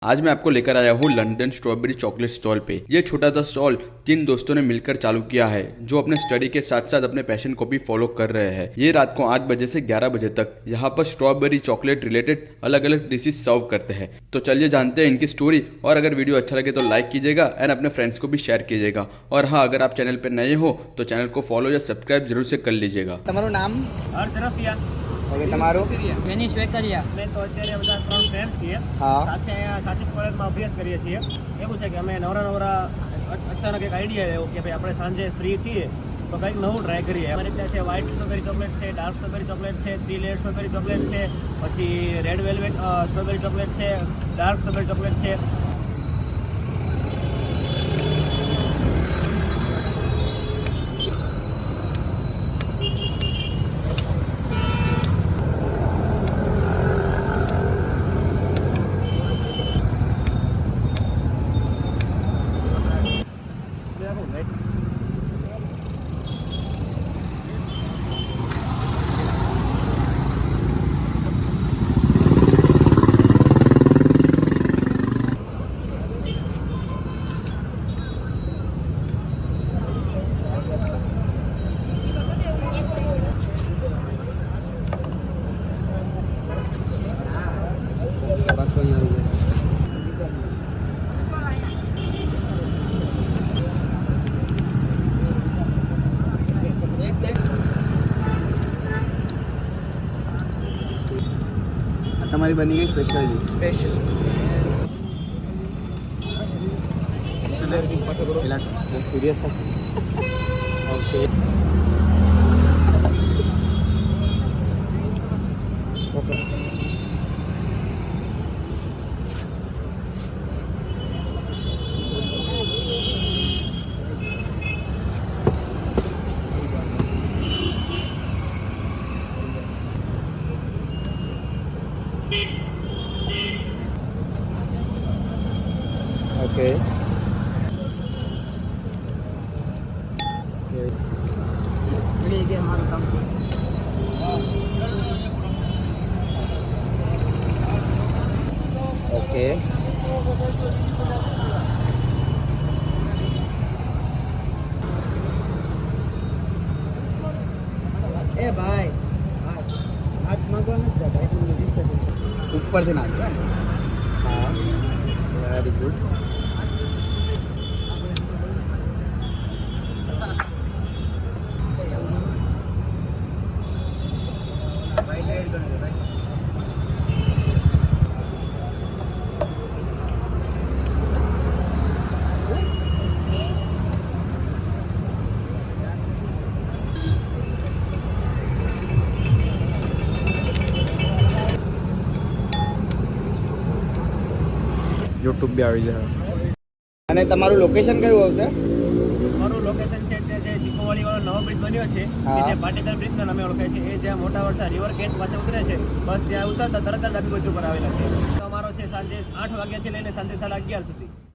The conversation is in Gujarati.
आज मैं आपको लेकर आया हूँ लंदन स्ट्रॉबेरी चॉकलेट स्टॉल पे। ये छोटा सा स्टॉल 3 दोस्तों ने मिलकर चालू किया है जो अपने स्टडी के साथ साथ अपने पैशन को भी फॉलो कर रहे हैं। ये रात को 8 बजे से 11 बजे तक यहाँ पर स्ट्रॉबेरी चॉकलेट रिलेटेड अलग अलग डिशेस सर्व करते हैं। तो चलिए जानते हैं इनकी स्टोरी। और अगर वीडियो अच्छा लगे तो लाइक कीजिएगा एंड अपने फ्रेंड्स को भी शेयर कीजिएगा। और हाँ, अगर आप चैनल पर नए हो तो चैनल को फॉलो या सब्सक्राइब जरूर से कर लीजिएगा। તમારું નામ ઓકે તમારું મેનીશ વેકરિયા મેં તો અત્યારે બધા 3 ફ્રેન્ડ છીએ હા સાથે અહીંયા સાચિત કોલેજમાં અભ્યાસ કરીએ છીએ। એવું છે કે અમે નવરા અચાનક એક આઈડિયા આવ્યો કે ભાઈ આપણે સાંજે ફ્રી છીએ તો કંઈક નવું ટ્રાય કરીએ। અમારી ત્યાં છે વ્હાઇટ સ્ટ્રોબેરી ચોકલેટ છે, ડાર્ક સ્ટ્રોબેરી ચોકલેટ છે, 3 લેયર સ્ટ્રોબેરી ચોકલેટ છે, પછી રેડ વેલ્વેટ સ્ટ્રોબેરી ચોકલેટ છે, ડાર્ક સ્ટ્રોબેરી ચોકલેટ છે। પાછો અહીં આવી જશે આ તમારી બની ગઈ સ્પેશિયલ ડિશ સ્પેશિયલ પેલા બહુ સિરિયસ ઓકે ઓકે ओके મળી ગયા મારું કામ છે ओके એ ભાઈ આજ માંગવાનું જ ભાઈ તમને ડિસ્કશન ऊपर से नाच हाँ वेरी गुड યુટ્યુબ બી આવી જાય અને તમારું લોકેશન કયું આવશે મારું લોકેશન છે તે જે ચીકોવાડી વાળો નવો બ્રિજ બન્યો છે હા. કે જે પાટીદાર બ્રિજના નામે ઓળખાય છે। એ જ્યાં મોટા વરસા રિવર કેન્ટ પાસે ઉતરે છે, બસ ત્યાં ઉતરતા તરત જ ડાબી બાજુ પર આવેલા છે। તો અમારો છે સાંજે 8 વાગ્યાથી લઈને સાંજે 11:30 સુધી।